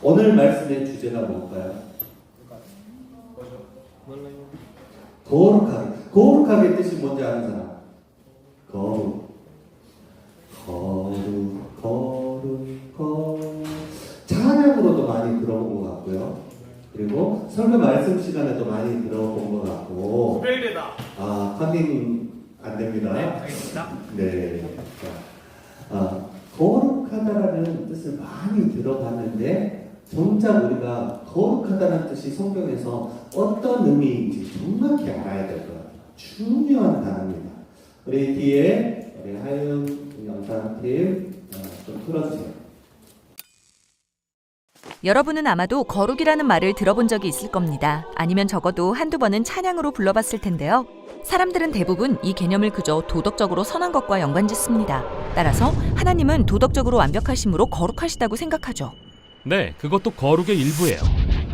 오늘 말씀의 주제가 뭘까요? 거룩하게. 거룩하게 뜻이 뭔지 아는 사람? 거룩. 거룩, 거룩, 거룩. 찬양으로도 많이 들어본 것 같고요. 그리고 설교 말씀 시간에도 많이 들어본 것 같고. 구별되다. 아, 컨닝 안 됩니다. 네, 알겠습니다. 네. 자, 거룩하다라는 뜻을 많이 들어봤는데 정작 우리가 거룩하다는 뜻이 성경에서 어떤 의미인지 정확히 알아야 될 것 같아요. 중요한 단어입니다. 우리 뒤에 우리 하윤 영상팀 좀 틀어주세요. 여러분은 아마도 거룩이라는 말을 들어본 적이 있을 겁니다. 아니면 적어도 한두 번은 찬양으로 불러봤을 텐데요. 사람들은 대부분 이 개념을 그저 도덕적으로 선한 것과 연관짓습니다. 따라서 하나님은 도덕적으로 완벽하심으로 거룩하시다고 생각하죠. 네, 그것도 거룩의 일부예요.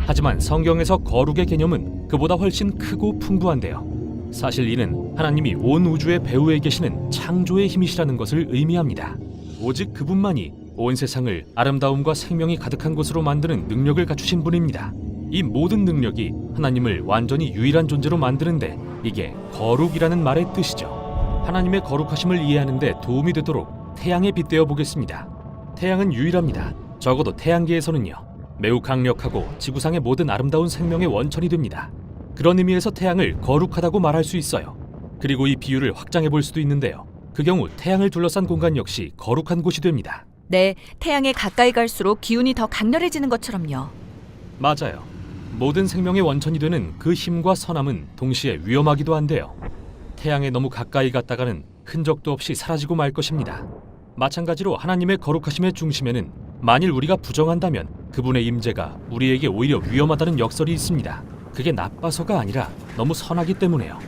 하지만 성경에서 거룩의 개념은 그보다 훨씬 크고 풍부한데요. 사실 이는 하나님이 온 우주의 배후에 계시는 창조의 힘이시라는 것을 의미합니다. 오직 그분만이 온 세상을 아름다움과 생명이 가득한 곳으로 만드는 능력을 갖추신 분입니다. 이 모든 능력이 하나님을 완전히 유일한 존재로 만드는데 이게 거룩이라는 말의 뜻이죠. 하나님의 거룩하심을 이해하는 데 도움이 되도록 태양에 빗대어 보겠습니다. 태양은 유일합니다. 적어도 태양계에서는요. 매우 강력하고 지구상의 모든 아름다운 생명의 원천이 됩니다. 그런 의미에서 태양을 거룩하다고 말할 수 있어요. 그리고 이 비유를 확장해 볼 수도 있는데요. 그 경우 태양을 둘러싼 공간 역시 거룩한 곳이 됩니다. 네, 태양에 가까이 갈수록 기운이 더 강렬해지는 것처럼요. 맞아요. 모든 생명의 원천이 되는 그 힘과 선함은 동시에 위험하기도 한데요. 태양에 너무 가까이 갔다가는 흔적도 없이 사라지고 말 것입니다. 마찬가지로 하나님의 거룩하심의 중심에는 만일 우리가 부정한다면 그분의 임재가 우리에게 오히려 위험하다는 역설이 있습니다. 그게 나빠서가 아니라 너무 선하기 때문에요.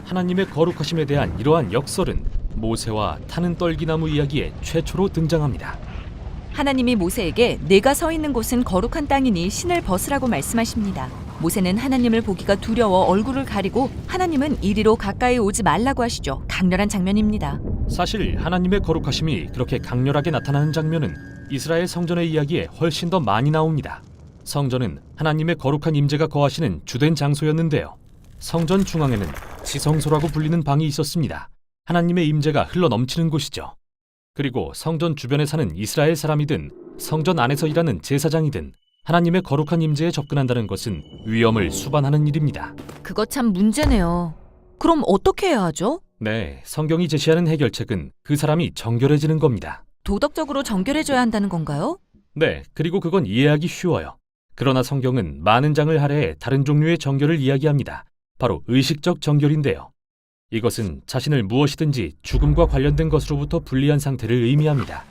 하나님의 거룩하심에 대한 이러한 역설은 모세와 타는 떨기나무 이야기에 최초로 등장합니다. 하나님이 모세에게 내가 서 있는 곳은 거룩한 땅이니 신을 벗으라고 말씀하십니다. 모세는 하나님을 보기가 두려워 얼굴을 가리고 하나님은 이리로 가까이 오지 말라고 하시죠. 강렬한 장면입니다. 사실 하나님의 거룩하심이 그렇게 강렬하게 나타나는 장면은 이스라엘 성전의 이야기에 훨씬 더 많이 나옵니다. 성전은 하나님의 거룩한 임재가 거하시는 주된 장소였는데요. 성전 중앙에는 지성소라고 불리는 방이 있었습니다. 하나님의 임재가 흘러넘치는 곳이죠. 그리고 성전 주변에 사는 이스라엘 사람이든 성전 안에서 일하는 제사장이든 하나님의 거룩한 임재에 접근한다는 것은 위험을 수반하는 일입니다. 그거 참 문제네요. 그럼 어떻게 해야 하죠? 네, 성경이 제시하는 해결책은 그 사람이 정결해지는 겁니다. 도덕적으로 정결해져야 한다는 건가요? 네, 그리고 그건 이해하기 쉬워요. 그러나 성경은 많은 장을 할애해 다른 종류의 정결을 이야기합니다. 바로 의식적 정결인데요. 이것은 자신을 무엇이든지 죽음과 관련된 것으로부터 분리한 상태를 의미합니다.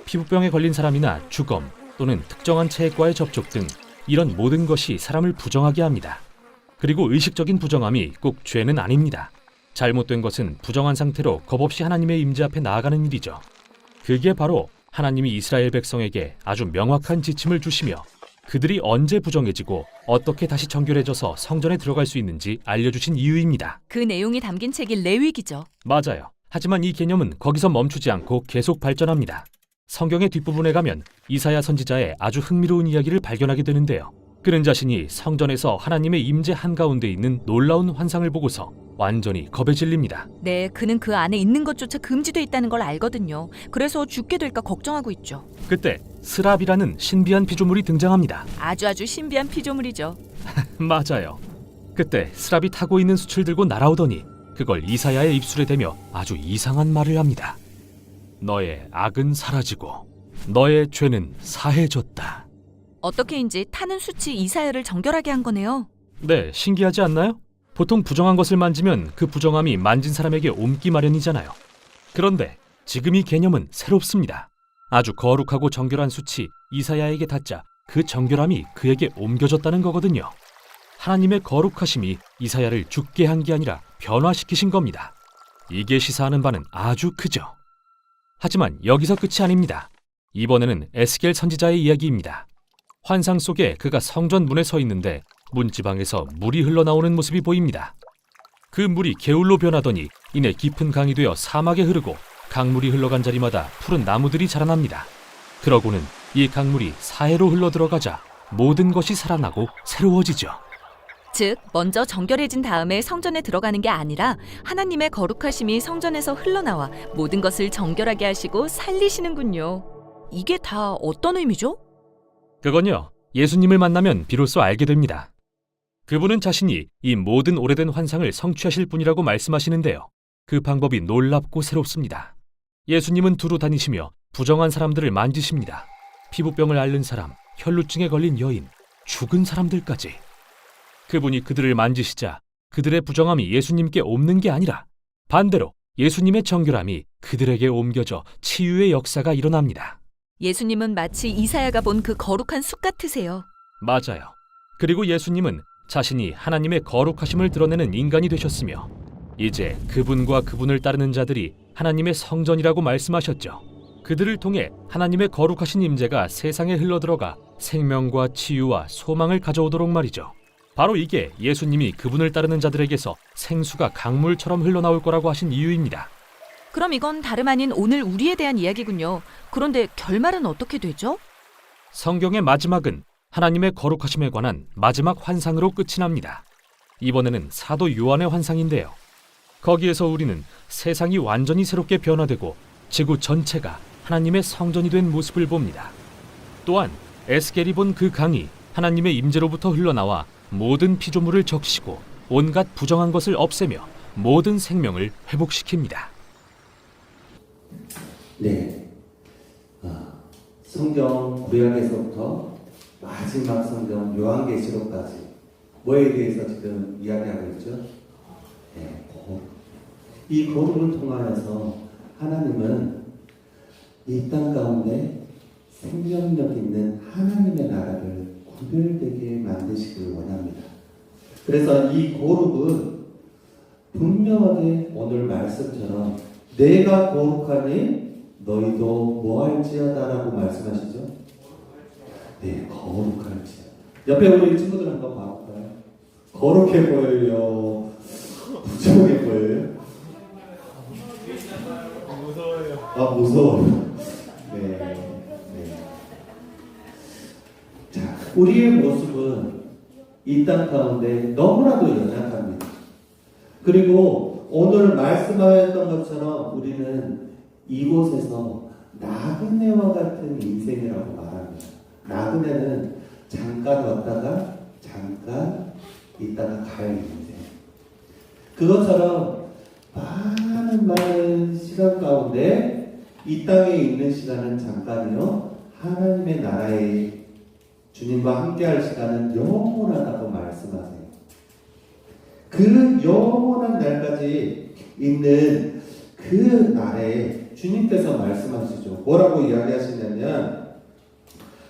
피부병에 걸린 사람이나 주검 또는 특정한 체액과의 접촉 등 이런 모든 것이 사람을 부정하게 합니다. 그리고 의식적인 부정함이 꼭 죄는 아닙니다. 잘못된 것은 부정한 상태로 겁없이 하나님의 임재 앞에 나아가는 일이죠. 그게 바로 하나님이 이스라엘 백성에게 아주 명확한 지침을 주시며 그들이 언제 부정해지고 어떻게 다시 정결해져서 성전에 들어갈 수 있는지 알려주신 이유입니다. 그 내용이 담긴 책이 레위기죠. 맞아요. 하지만 이 개념은 거기서 멈추지 않고 계속 발전합니다. 성경의 뒷부분에 가면 이사야 선지자의 아주 흥미로운 이야기를 발견하게 되는데요. 그는 자신이 성전에서 하나님의 임재 한가운데 있는 놀라운 환상을 보고서 완전히 겁에 질립니다. 네, 그는 그 안에 있는 것조차 금지돼 있다는 걸 알거든요. 그래서 죽게 될까 걱정하고 있죠. 그때 스랍이라는 신비한 피조물이 등장합니다. 아주 신비한 피조물이죠. 맞아요. 그때 스랍이 타고 있는 숯을 들고 날아오더니 그걸 이사야의 입술에 대며 아주 이상한 말을 합니다. 너의 악은 사라지고 너의 죄는 사해졌다. 어떻게인지 타는 숯이 이사야를 정결하게 한 거네요. 네, 신기하지 않나요? 보통 부정한 것을 만지면 그 부정함이 만진 사람에게 옮기 마련이잖아요. 그런데 지금 이 개념은 새롭습니다. 아주 거룩하고 정결한 숯이 이사야에게 닿자 그 정결함이 그에게 옮겨졌다는 거거든요. 하나님의 거룩하심이 이사야를 죽게 한 게 아니라 변화시키신 겁니다. 이게 시사하는 바는 아주 크죠. 하지만 여기서 끝이 아닙니다. 이번에는 에스겔 선지자의 이야기입니다. 환상 속에 그가 성전 문에 서 있는데 문지방에서 물이 흘러나오는 모습이 보입니다. 그 물이 개울로 변하더니 이내 깊은 강이 되어 사막에 흐르고 강물이 흘러간 자리마다 푸른 나무들이 자라납니다. 그러고는 이 강물이 사해로 흘러들어가자 모든 것이 살아나고 새로워지죠. 즉, 먼저 정결해진 다음에 성전에 들어가는 게 아니라 하나님의 거룩하심이 성전에서 흘러나와 모든 것을 정결하게 하시고 살리시는군요. 이게 다 어떤 의미죠? 그건요, 예수님을 만나면 비로소 알게 됩니다. 그분은 자신이 이 모든 오래된 환상을 성취하실 분이라고 말씀하시는데요. 그 방법이 놀랍고 새롭습니다. 예수님은 두루 다니시며 부정한 사람들을 만지십니다. 피부병을 앓는 사람, 혈루증에 걸린 여인, 죽은 사람들까지. 그분이 그들을 만지시자 그들의 부정함이 예수님께 옮는 게 아니라 반대로 예수님의 정결함이 그들에게 옮겨져 치유의 역사가 일어납니다. 예수님은 마치 이사야가 본 그 거룩한 숲 같으세요. 맞아요. 그리고 예수님은 자신이 하나님의 거룩하심을 드러내는 인간이 되셨으며 이제 그분과 그분을 따르는 자들이 하나님의 성전이라고 말씀하셨죠. 그들을 통해 하나님의 거룩하신 임재가 세상에 흘러들어가 생명과 치유와 소망을 가져오도록 말이죠. 바로 이게 예수님이 그분을 따르는 자들에게서 생수가 강물처럼 흘러나올 거라고 하신 이유입니다. 그럼 이건 다름 아닌 오늘 우리에 대한 이야기군요. 그런데 결말은 어떻게 되죠? 성경의 마지막은 하나님의 거룩하심에 관한 마지막 환상으로 끝이 납니다. 이번에는 사도 요한의 환상인데요. 거기에서 우리는 세상이 완전히 새롭게 변화되고 지구 전체가 하나님의 성전이 된 모습을 봅니다. 또한 에스겔이 본 그 강이 하나님의 임재로부터 흘러나와 모든 피조물을 적시고 온갖 부정한 것을 없애며 모든 생명을 회복시킵니다. 네. 성경 구약에서부터 마지막 성경 요한계시록까지 뭐에 대해서 지금 이야기하고 있죠? 네, 거룩. 이 거룩을 통하여서 하나님은 이 땅 가운데 생명력 있는 하나님의 나라를 구별되게 만드시길 원합니다. 그래서 이 거룩은 분명하게 오늘 말씀처럼 내가 거룩하니 너희도 뭐할지어다라고 말씀하시죠? 네, 거룩할지어다. 옆에 우리 친구들 한번 봐볼까요? 거룩해 보여요? 부정해 보여요? 무서워요. 무서워요. 네. 자, 우리의 모습은 이 땅 가운데 너무나도 연약합니다. 그리고 오늘 말씀하였던 것처럼 우리는 이곳에서 나그네와 같은 인생이라고 말합니다. 나그네는 잠깐 왔다가 잠깐 있다가 갈 인생. 그것처럼 많은 시간 가운데 이 땅에 있는 시간은 잠깐이요. 하나님의 나라에 주님과 함께할 시간은 영원하다고 말씀하세요. 그 영원한 날까지 있는 그 날에 주님께서 말씀하시죠. 뭐라고 이야기하시냐면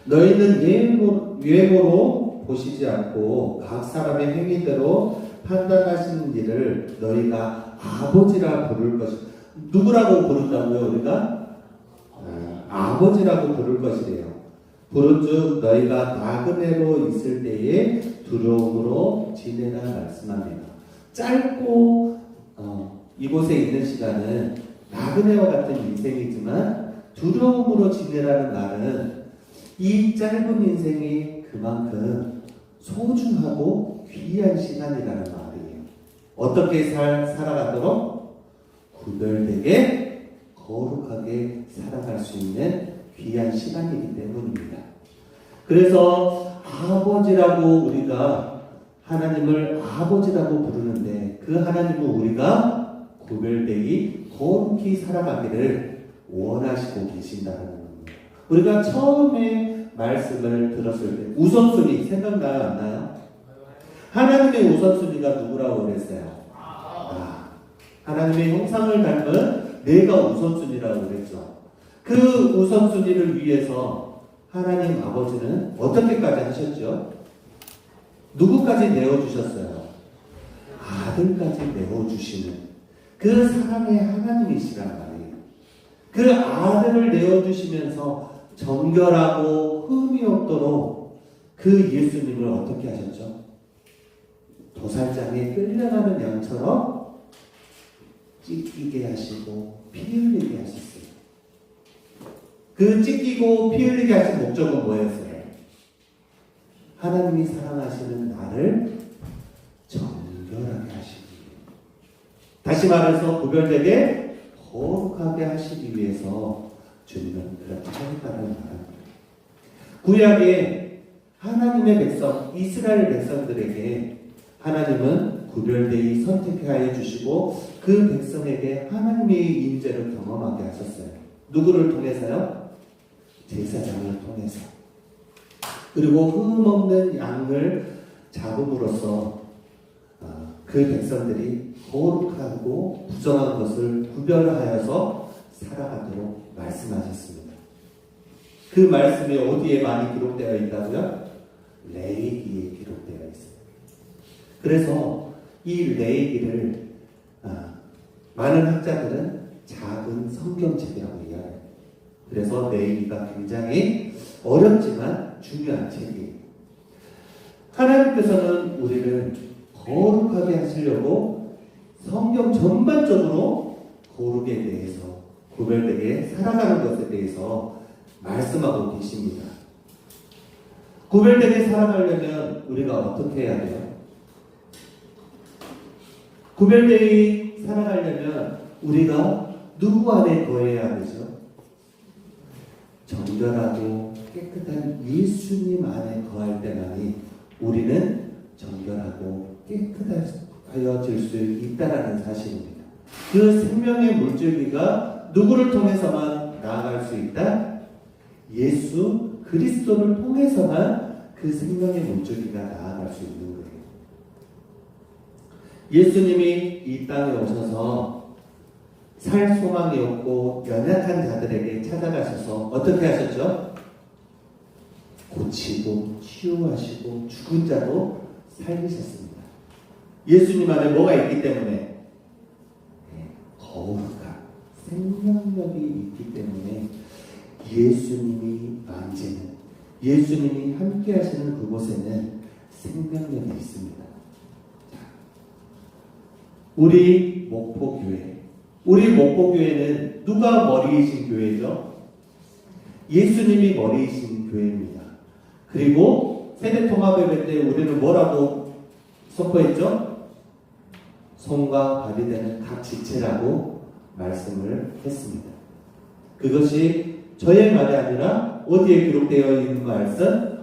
너희는 외모로 보시지 않고 각 사람의 행위대로 판단하시는 일을 너희가 아버지라 부를 것이. 누구라고 부른다고요? 우리가? 아버지라고 부를 것이래요. 부른즉 너희가 나그네로 있을 때에 두려움으로 지내라 말씀합니다. 짧고 이곳에 있는 시간은 나그네와 같은 인생이지만 두려움으로 지내라는 말은 이 짧은 인생이 그만큼 소중하고 귀한 시간이라는 말이에요. 어떻게 살아가도록 구별되게 거룩하게 살아갈 수 있는 귀한 시간이기 때문입니다. 그래서 아버지라고 우리가 하나님을 아버지라고 부르는데 그 하나님은 우리가 구별되기 거룩히 살아가기를 원하시고 계신다는 겁니다. 우리가 처음에 말씀을 들었을 때 우선순위 생각나요? 안 나요? 하나님의 우선순위가 누구라고 그랬어요? 하나님의 형상을 닮은 내가 우선순위라고 그랬죠. 그 우선순위를 위해서 하나님 아버지는 어떻게까지 하셨죠? 누구까지 내어주셨어요? 아들까지 내어주시는 그 사랑의 하나님이시란 말이에요. 그 아들을 내어주시면서 정결하고 흠이 없도록 그 예수님을 어떻게 하셨죠? 도살장에 끌려가는 양처럼 찢기게 하시고 피 흘리게 하셨어요. 그 찢기고 피 흘리게 하신 목적은 뭐였어요? 하나님이 사랑하시는 나를 정결하게 하시기 위해, 다시 말해서 구별되게 거룩하게 하시기 위해서 주님은 그렇게 하셨다는 말입니다. 구약에 하나님의 백성, 이스라엘 백성들에게 하나님은 구별되이 선택하여 주시고 그 백성에게 하나님의 임재를 경험하게 하셨어요. 누구를 통해서요? 제사장을 통해서. 그리고 흠없는 양을 잡음으로써 그 백성들이 거룩하고 부정한 것을 구별하여서 살아가도록 말씀하셨습니다. 그 말씀이 어디에 많이 기록되어 있다고요? 레위기에 기록되어 있습니다. 그래서 이 레위기를 많은 학자들은 작은 성경책이라고 이야기해요. 그래서 레위기가 굉장히 어렵지만 중요한 책이에요. 하나님께서는 우리를 거룩하게 하시려고 성경 전반적으로 거룩에 대해서, 구별되게 살아가는 것에 대해서 말씀하고 계십니다. 구별되게 살아가려면 우리가 어떻게 해야 돼요? 구별되게 살아가려면 우리가 누구 안에 거해야 되죠? 정결하고 깨끗한 예수님 안에 거할 때만이 우리는 정결하고 깨끗하여질 수 있다는 사실입니다. 그 생명의 물줄기가 누구를 통해서만 나아갈 수 있다? 예수 그리스도를 통해서만 그 생명의 물줄기가 나아갈 수 있는 거예요. 예수님이 이 땅에 오셔서 살 소망이 없고 연약한 자들에게 찾아가셔서 어떻게 하셨죠? 고치고 치유하시고 죽은 자도 살리셨습니다. 예수님 안에 뭐가 있기 때문에? 거룩한 생명력이 있기 때문에 예수님이 만지는, 예수님이 함께 하시는 그곳에는 생명력이 있습니다. 우리 목포교회, 우리 목포교회는 누가 머리이신 교회죠? 예수님이 머리이신 교회입니다. 그리고 세대통합예배 때 우리는 뭐라고 선포했죠? 손과 발이 되는 각 지체라고 말씀을 했습니다. 그것이 저의 말이 아니라 어디에 기록되어 있는 말씀?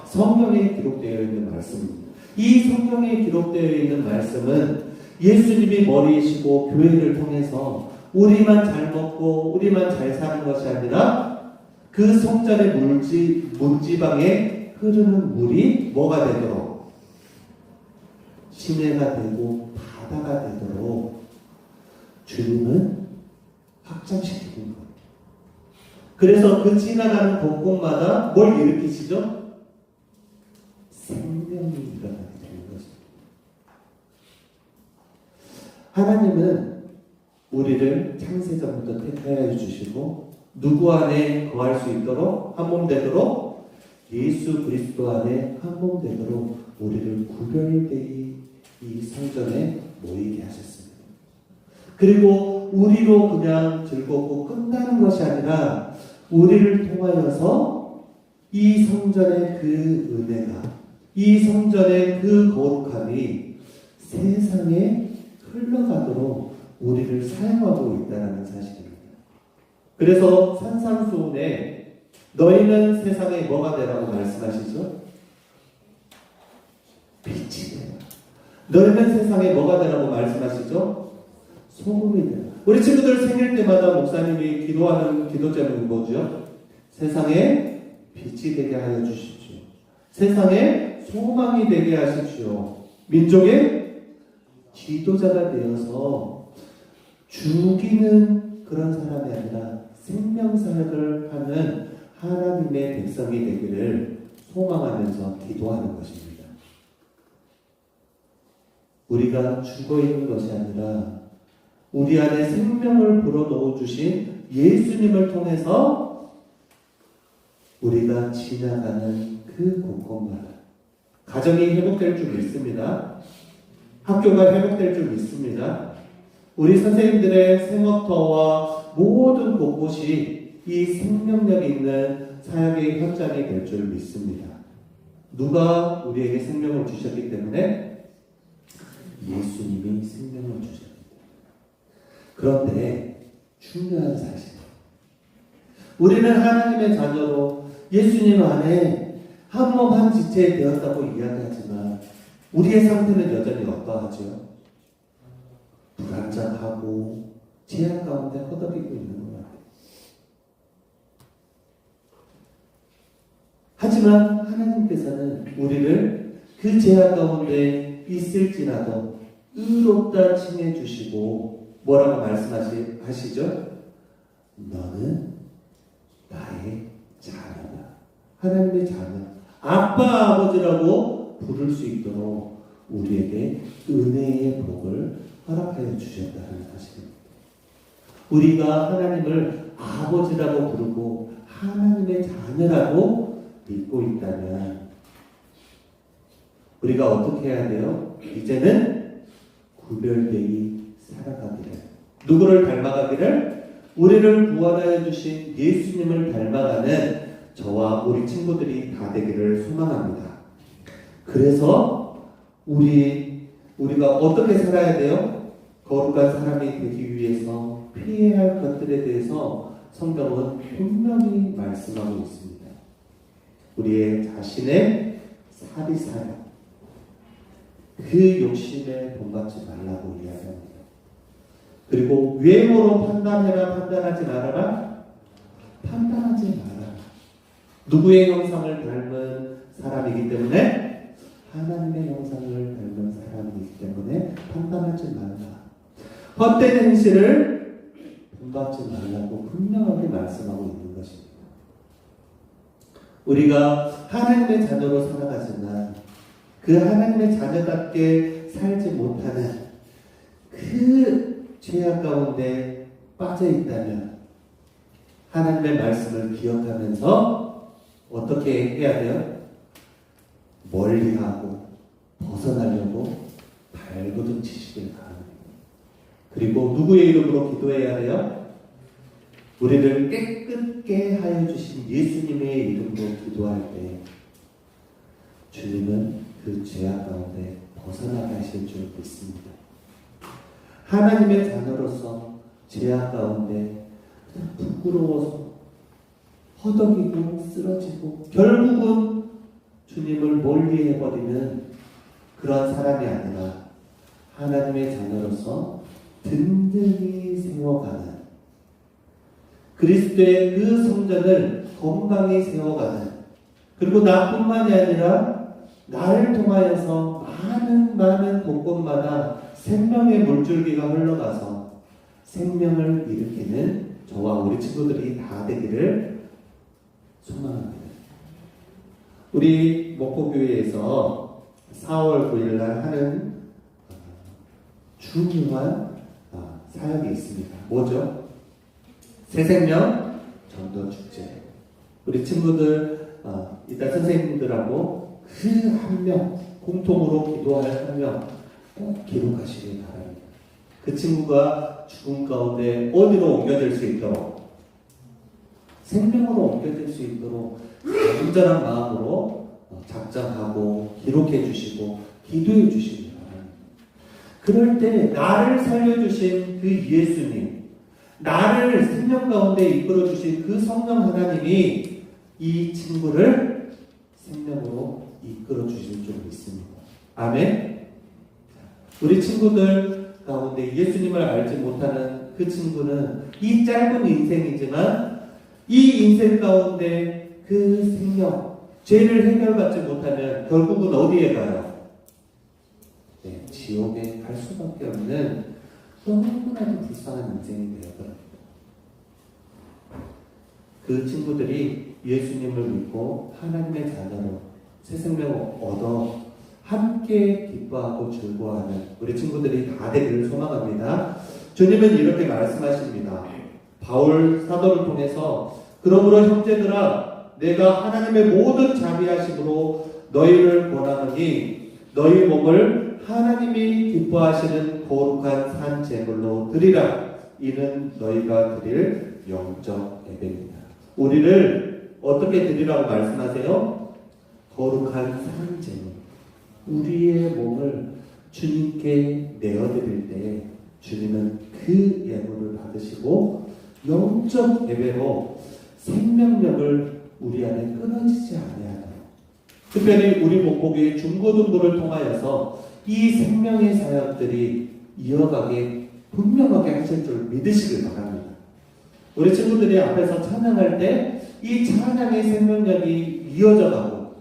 성경에 기록되어 있는 말씀입니다. 이 성경에 기록되어 있는 말씀은 예수님이 머리이시고 교회를 통해서 우리만 잘 먹고 우리만 잘 사는 것이 아니라 그 성전의 문지방에 흐르는 물이 뭐가 되도록, 시내가 되고 바다가 되도록 주님은 확장시키는 거예요. 그래서 그 지나가는 곳곳마다 뭘 일으키시죠? 생명이 일어나게 되는 것입니다. 하나님은 우리를 창세전부터 택하여 주시고 누구 안에 거할 수 있도록, 한 몸 되도록, 예수 그리스도 안에 한 몸 되도록 우리를 구별되이 이 성전에 모이게 하셨습니다. 그리고 우리로 그냥 즐겁고 끝나는 것이 아니라 우리를 통하여서 이 성전의 그 은혜가, 이 성전의 그 거룩함이 세상에 흘러가도록 우리를 사용하고 있다는 사실입니다. 그래서 산상수훈에 너희는 세상에 뭐가 되라고 말씀하시죠? 빛이 되라. 너희는 세상에 뭐가 되라고 말씀하시죠? 소금이 되라. 우리 친구들 생일 때마다 목사님이 기도하는 기도 제목이 뭐죠? 세상에 빛이 되게 하여 주십시오. 세상에 소망이 되게 하십시오. 민족의 지도자가 되어서 죽이는 그런 사람이 아니라 생명사역을 하는 하나님의 백성이 되기를 소망하면서 기도하는 것입니다. 우리가 죽어있는 것이 아니라 우리 안에 생명을 불어넣어 주신 예수님을 통해서 우리가 지나가는 그 곳곳마다 가정이 회복될 줄 믿습니다. 학교가 회복될 줄 믿습니다. 우리 선생님들의 생업터와 모든 곳곳이 이 생명력 있는 사역의 현장이 될 줄 믿습니다. 누가 우리에게 생명을 주셨기 때문에? 예수님이 생명을 주셨습니다. 그런데 중요한 사실, 우리는 하나님의 자녀로 예수님 안에 한 몸 한 지체 되었다고 이야기하지만 우리의 상태는 여전히 어떠하죠? 불안정하고 죄악 가운데 허덕이고 있는 것 같아요. 하지만 하나님께서는 우리를 그 죄악 가운데 있을지라도 의롭다 칭해 주시고 뭐라고 말씀하시죠? 너는 나의 자녀다. 하나님의 자녀, 아빠 아버지라고 부를 수 있도록 우리에게 은혜의 복을 허락하여 주셨다는 사실입니다. 우리가 하나님을 아버지라고 부르고 하나님의 자녀라고 믿고 있다면 우리가 어떻게 해야 돼요? 이제는 구별되이 살아가기를, 누구를 닮아가기를? 우리를 구원하여 주신 예수님을 닮아가는 저와 우리 친구들이 다 되기를 소망합니다. 그래서 우리가 어떻게 살아야 돼요? 거룩한 사람이 되기 위해서 피해야 할 것들에 대해서 성경은 분명히 말씀하고 있습니다. 우리의 자신의 사리사욕, 그 욕심에 본받지 말라고 이야기합니다. 그리고 외모로 판단해라, 판단하지 말아라, 판단하지 말아라. 누구의 형상을 닮은 사람이기 때문에? 하나님의 형상을 닮은 사람이기 때문에 판단하지 말라. 헛된 행실을 본받지 말라고 분명하게 말씀하고 있는 것입니다. 우리가 하나님의 자녀로 살아가지만 그 하나님의 자녀답게 살지 못하는 그 죄악 가운데 빠져 있다면 하나님의 말씀을 기억하면서 어떻게 해야 돼요? 멀리하고 벗어나려고 발버둥 치시길 바랍니다. 그리고 누구의 이름으로 기도해야 돼요? 우리를 깨끗게 하여 주신 예수님의 이름으로 기도할 때 주님은 그 죄악 가운데 벗어나게 하실 줄 믿습니다. 하나님의 자녀로서 죄악 가운데 부끄러워서 허덕이고 쓰러지고 결국은 주님을 멀리 해버리는 그런 사람이 아니라 하나님의 자녀로서 든든히 세워가는, 그리스도의 그 성전을 건강히 세워가는, 그리고 나뿐만이 아니라 나를 통하여서 많은 곳곳마다 생명의 물줄기가 흘러가서 생명을 일으키는 저와 우리 친구들이 다 되기를 소망합니다. 우리 목포교회에서 4월 9일 날 하는 중요한 사역이 있습니다. 뭐죠? 새생명 전도축제. 우리 친구들 이따 선생님들하고 그 한 명, 공통으로 기도할 한 명 꼭 기록하시길 바랍니다. 그 친구가 죽음 가운데 어디로 옮겨질 수 있도록, 생명으로 옮겨질 수 있도록 간절한 마음으로 작정하고 기록해 주시고 기도해 주시기 바랍니다. 그럴 때 나를 살려주신 그 예수님, 나를 생명 가운데 이끌어 주신 그 성령 하나님이 이 친구를 생명으로 이끌어 주실 줄 믿습니다. 아멘. 우리 친구들 가운데 예수님을 알지 못하는 그 친구는 이 짧은 인생이지만 이 인생 가운데 그 생명, 죄를 해결받지 못하면 결국은 어디에 가요? 네, 지옥에 갈 수밖에 없는 너무나도 불쌍한 인생이 되어버립니다. 그 친구들이 예수님을 믿고 하나님의 자녀로 새 생명을 얻어 함께 기뻐하고 즐거워하는 우리 친구들이 다 되기를 소망합니다. 주님은 이렇게 말씀하십니다. 바울 사도를 통해서 그러므로 형제들아 내가 하나님의 모든 자비하심으로 너희를 권하노니 너희 몸을 하나님이 기뻐하시는 거룩한 산 제물로 드리라. 이는 너희가 드릴 영적 예배입니다. 우리를 어떻게 드리라고 말씀하세요? 거룩한 상제물, 우리의 몸을 주님께 내어드릴 때 주님은 그 예물을 받으시고 영적 예배로 생명력을 우리 안에 끊어지지 아니하도록, 특별히 우리 목포교회 중고등부를 통하여서 이 생명의 사역들이 이어가게 분명하게 하실 줄 믿으시길 바랍니다. 우리 친구들이 앞에서 찬양할 때 이 찬양의 생명력이 이어져 가고,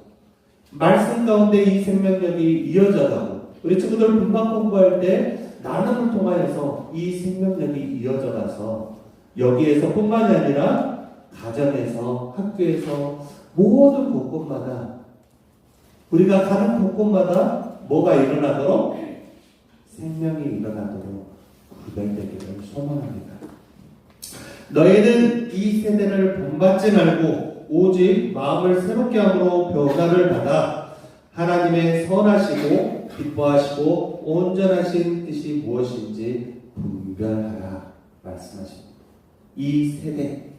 말씀 가운데 이 생명력이 이어져 가고, 우리 친구들 분방 공부할 때 나눔을 통하여서 이 생명력이 이어져 가서 여기에서 뿐만이 아니라 가정에서, 학교에서 모든 곳곳마다, 우리가 가는 곳곳마다 뭐가 일어나도록? 생명이 일어나도록 구별되기를 소망합니다. 너희는 이 세대를 본받지 말고 오직 마음을 새롭게 함으로 변화를 받아 하나님의 선하시고 기뻐하시고 온전하신 뜻이 무엇인지 분별하라 말씀하십니다. 이 세대,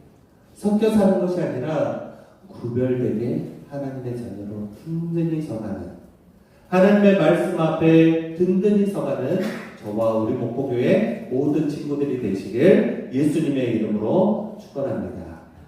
섞여 사는 것이 아니라 구별되게 하나님의 자녀로 든든히 서가는, 하나님의 말씀 앞에 든든히 서가는 저와 우리 목포교회 모든 친구들이 되시길 예수님의 이름으로 축원합니다.